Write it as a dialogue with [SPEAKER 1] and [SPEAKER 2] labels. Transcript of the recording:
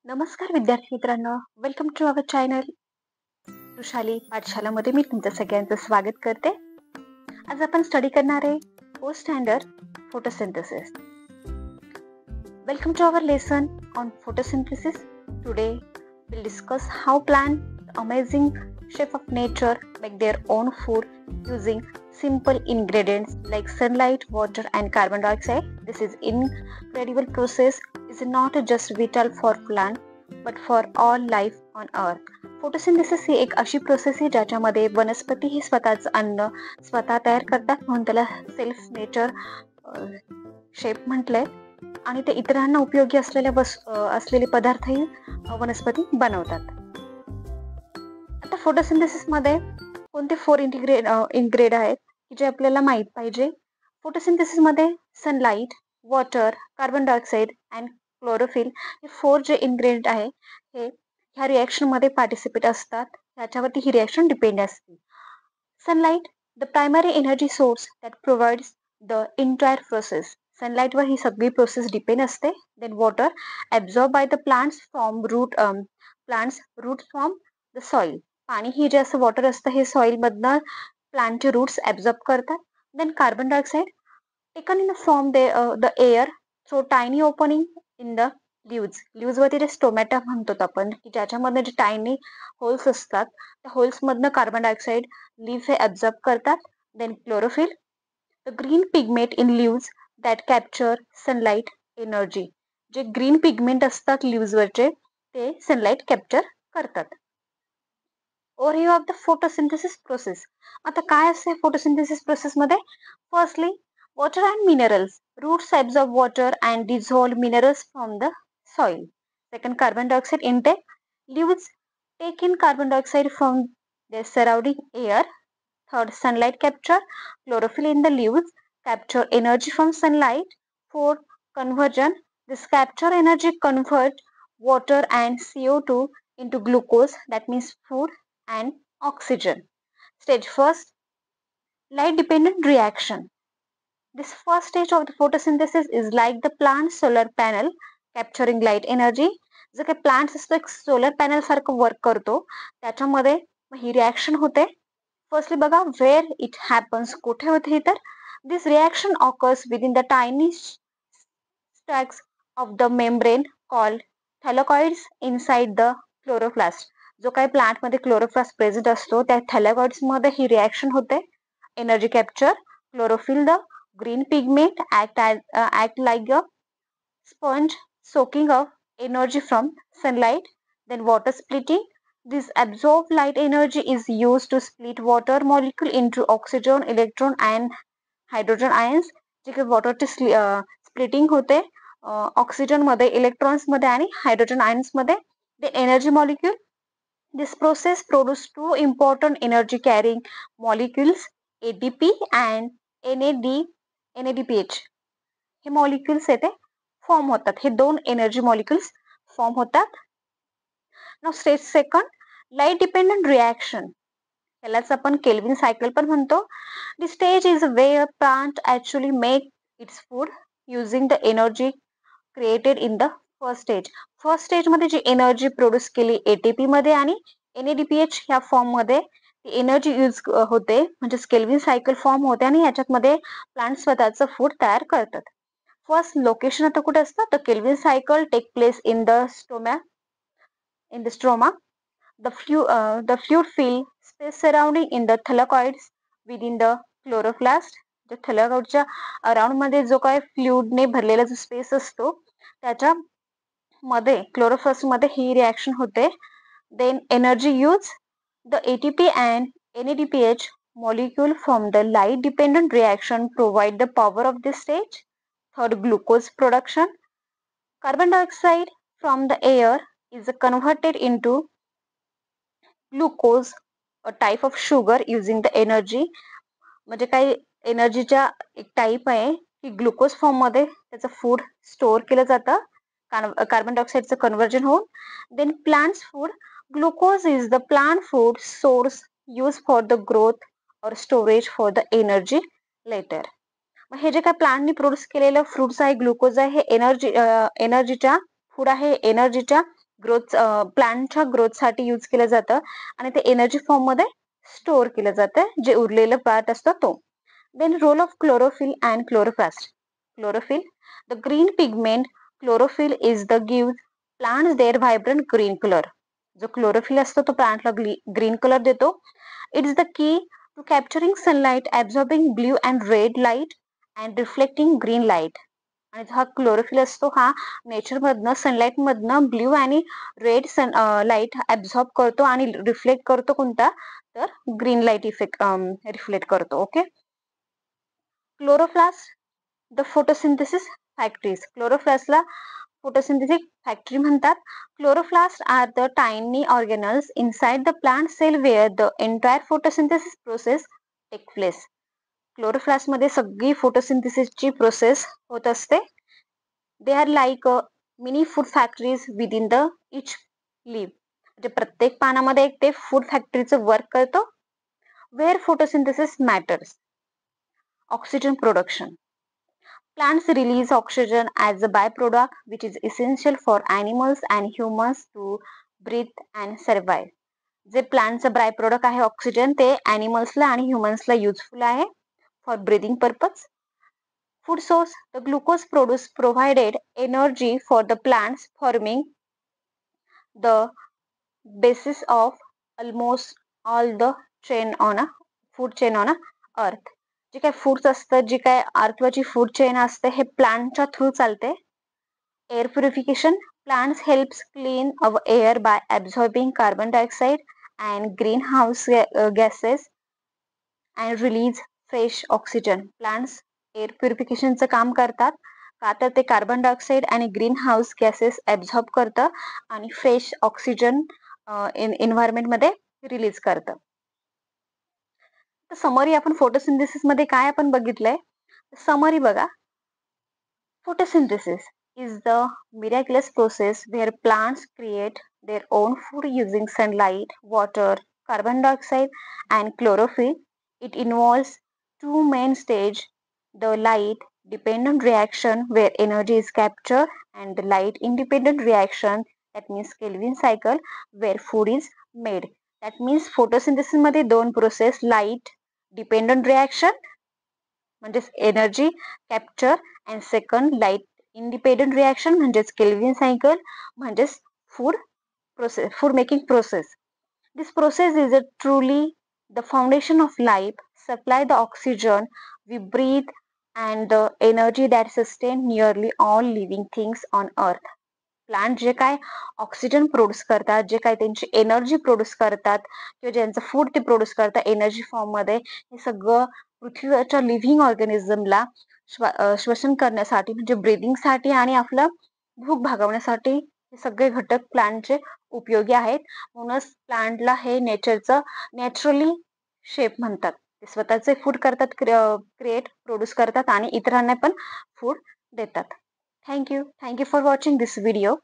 [SPEAKER 1] नमस्कार विद्यार्थी मित्रांनो, welcome to our channel Vrushali पाठशालामध्ये मी तुमचं सगळ्यांचं स्वागत करते. आज आपण स्टडी करणार आहे fourth standard photosynthesis. Welcome to our lesson on photosynthesis. Today we'll discuss how plants, the amazing chef of nature, make their own food using simple ingredients like sunlight, water and carbon dioxide. This is incredible process is not just vital for plant but for all life on earth. Photosynthesis ही एक अशी process आहे ज्याच्यामध्ये वनस्पती ही स्वतःचं अन्न स्वतः तयार करतात, म्हणून त्याला सेल्फ नेचर शेप म्हटलंय. आणि ते इतरांना उपयोगी असलेले पदार्थही वनस्पती बनवतात. आता फोटोसिंथेसिस मध्ये कोणते 4 इन्ग्रेड आहेत की जे आपल्याला माहित पाहिजे. फोटोसिंथेसिस मध्ये sunlight, water, carbon dioxide and chlorophyll हे 4 जे इन्ग्रेडियंट आहे हे ह्या रिएक्शन मध्ये पार्टिसिपेट असतात. त्याच्यावरती ही रिएक्शन डिपेंड असते. Sunlight, the primary energy source that provides the entire process. Sunlight वर ही सगळी प्रोसेस डिपेंड असते. Then water, absorb by the plants from root from the soil. पाणी ही जे असं वॉटर असतं हे सॉइल मधनं प्लांटचे रूट्स ॲब्झॉर्ब करतात. Then carbon dioxide taken in the from the air through tiny opening in the leaves वरती जे स्टोमॅटा म्हणतो आपण की ज्याच्यामध्ये जे टायनी होल्स असतात त्या होल्स मधनं कार्बन डायऑक्साइड लिव्ह हे ॲब्झॉर्ब करतात. Then chlorophyll, the green pigment in leaves that capture sunlight energy. जे ग्रीन पिगमेंट असतात लिव्ज वरचे ते सनलाइट कॅप्चर करतात. Overview of the photosynthesis process. आता काय असते फोटोसिंथेसिस प्रोसेस मध्ये? Firstly water and minerals. Roots absorb water and dissolve minerals from the soil. Second, carbon dioxide intake. Leaves take in carbon dioxide from their surrounding air. Third, sunlight capture. Chlorophyll in the leaves capture energy from sunlight. Fourth, conversion. This capture energy convert water and CO2 into glucose, that means food, and oxygen. Stage first, light dependent reaction. This first stage of the photosynthesis is like the plant solar panel capturing light energy. जो काही plants असतो एक solar panel सारखं work करतो त्याच्यामध्ये ही reaction होते. Firstly बघा वेअर इट हॅपन्स, कुठे होते ही तर this reaction occurs within the tiny stacks of the membrane called thylakoids inside the chloroplast. जो काही प्लांटमध्ये क्लोरोप्लास्ट प्रेझेंट असतो त्या थॅलेकॉइड्स मध्ये ही रिॲक्शन होते. Energy capture, chlorophyll, the green pigment act like a sponge soaking up energy from sunlight. Then water splitting. This absorbed light energy is used to split water molecule into oxygen, electron and hydrogen ions. जे काही वॉटरचे splitting होते oxygen मध्ये, electrons मध्ये आणि hydrogen ions मध्ये. The energy molecule. This process produces two important energy carrying molecules, ATP and NADPH. हे molecules येते form होतात. हे 2 एनर्जी मॉलिक्युल्स फॉर्म होतात. Now stage second, light dependent reaction. यालाच आपण केल्विन सायकल पण म्हणतो. The stage is where plant actually make its food using the energy created in the first stage. First stage मध्ये जी energy produce केली ATP मध्ये आणि NADPH ह्या form मध्ये एनर्जी यूज होते, म्हणजे केल्विन सायकल फॉर्म होते आणि याच्यात मध्ये प्लांट स्वतःचं फूड तयार करतात. फर्स्ट लोकेशन आता कुठे असतं? The Calvin cycle take place in the stroma. The fluid fill space surrounding in the thylakoids within the chloroplast. the thylakoidच्या अराउंड मध्ये जो काय फ्लुइडने भरलेला जो स्पेस असतो त्याच्या मध्ये क्लोरोप्लास्ट मध्ये ही रिॲक्शन होते. Then energy use, the ATP and NADPH molecule from the light dependent reaction provide the power of this stage. Third, glucose production. Carbon dioxide from the air is converted into glucose, a type of sugar using the energy. म्हणजे काही एनर्जीच्या एक type आहे की glucose form मध्ये त्याचं food store केलं जातं carbon डायऑक्साईडचं कन्व्हर्जन होऊन. Then plants food. Glucose is the plant food source use for the growth और storage for the energy later. हे जे काय प्लांटनी प्रोड्यूस केलेलं फ्रुट्स आहे, ग्लुकोज आहे, हे एनर्जीच्या फूड आहे, एनर्जीच्या ग्रोथ प्लांटच्या ग्रोथसाठी यूज केलं जातं आणि ते एनर्जी फॉर्ममध्ये स्टोअर केलं जातं, जे उरलेलं पार्ट असतो तो. Then role of chlorophyll and chloroplast. Chlorophyll, the green pigment chlorophyll is the give plants their vibrant green colour. जो क्लोरोफिल असतो तो प्लांटला ग्रीन कलर देतो. It is the key to capturing sunlight, absorbing blue and red light and reflecting green light. आणि हा chlorophyll असतो हा नेचरमधनं सनलाईटमधनं ब्ल्यू आणि रेड लाईट ॲब्झॉर्ब करतो आणि रिफ्लेक्ट करतो कोणता, तर ग्रीन लाईट इफेक्ट रिफ्लेक्ट करतो. Okay. Chloroplast, the photosynthesis factories. क्लोरोप्लास्टला फोटोसिंथेसिस फॅक्टरी म्हणतात. Chloroplast are the tiny organelles inside the plant cell where the entire photosynthesis process take place. क्लोरोप्लास्टमध्ये सगळी फोटोसिंथेसिसची प्रोसेस होत असते. They are like mini food factories within the each leaf. म्हणजे प्रत्येक पानामध्ये एक ते फूड फॅक्टरीचं वर्क करतो. Where photosynthesis matters. Oxygen production. Plants release oxygen as a byproduct, which is essential for animals and humans to breathe and survive. जे प्लांटचं by product आहे oxygen, ते ॲनिमल्सला आणि ह्युमन्सला युजफुल आहे for breathing purpose. Food source, the glucose provided energy for the plants, forming the basis of almost all the chain on a food chain on a अर्थ. जे काय foods असतं, जी काय अर्थवरची food chain असते, हे प्लांटच्या थ्रू चालते. Air purification, plants helps clean our air by absorbing carbon dioxide and green house gases and release fresh oxygen. Plants air प्युरिफिकेशनचं काम करतात का, तर ते कार्बन डायऑक्साईड आणि ग्रीन हाऊस गॅसेस ॲब्झॉर्ब करतं आणि फ्रेश ऑक्सिजन एन्व्हायरमेंटमध्ये रिलीज करतं. तर समरी आपण फोटोसिंथेसिसमध्ये काय आपण बघितलंय, समरी बघा. Photosynthesis is the miraculous process where plants create their own food using sunlight, water, carbon dioxide, and chlorophyll. It involves two main stages: the light dependent reaction where energy is captured, and the light independent reaction, that means Kelvin cycle, where food is made. That means photosynthesis मध्ये दोन process, light dependent reaction म्हणजेच energy capture and second light independent reaction म्हणजेच Calvin cycle म्हणजेच food making process. This process is a truly the foundation of life, supply the oxygen we breathe and the energy that sustain nearly all living things on earth. Plant जे काय oxygen produce करतात, जे काय त्यांची energy produce करतात किंवा ज्यांचं food ते प्रोड्यूस करतात एनर्जी फॉर्ममध्ये, हे सगळं पृथ्वीवरच्या लिव्हिंग ऑर्गॅनिझमला श्वसन करण्यासाठी म्हणजे ब्रिदिंगसाठी आणि आपलं भूक भागवण्यासाठी हे सगळे घटक प्लांटचे उपयोगी आहेत. म्हणूनच प्लांटला हे नेचरचं नॅचरली शेप म्हणतात. ते स्वतःचे फूड करतात, क्रिएट प्रोड्यूस करतात आणि इतरांना पण फूड देतात. Thank you for watching this video.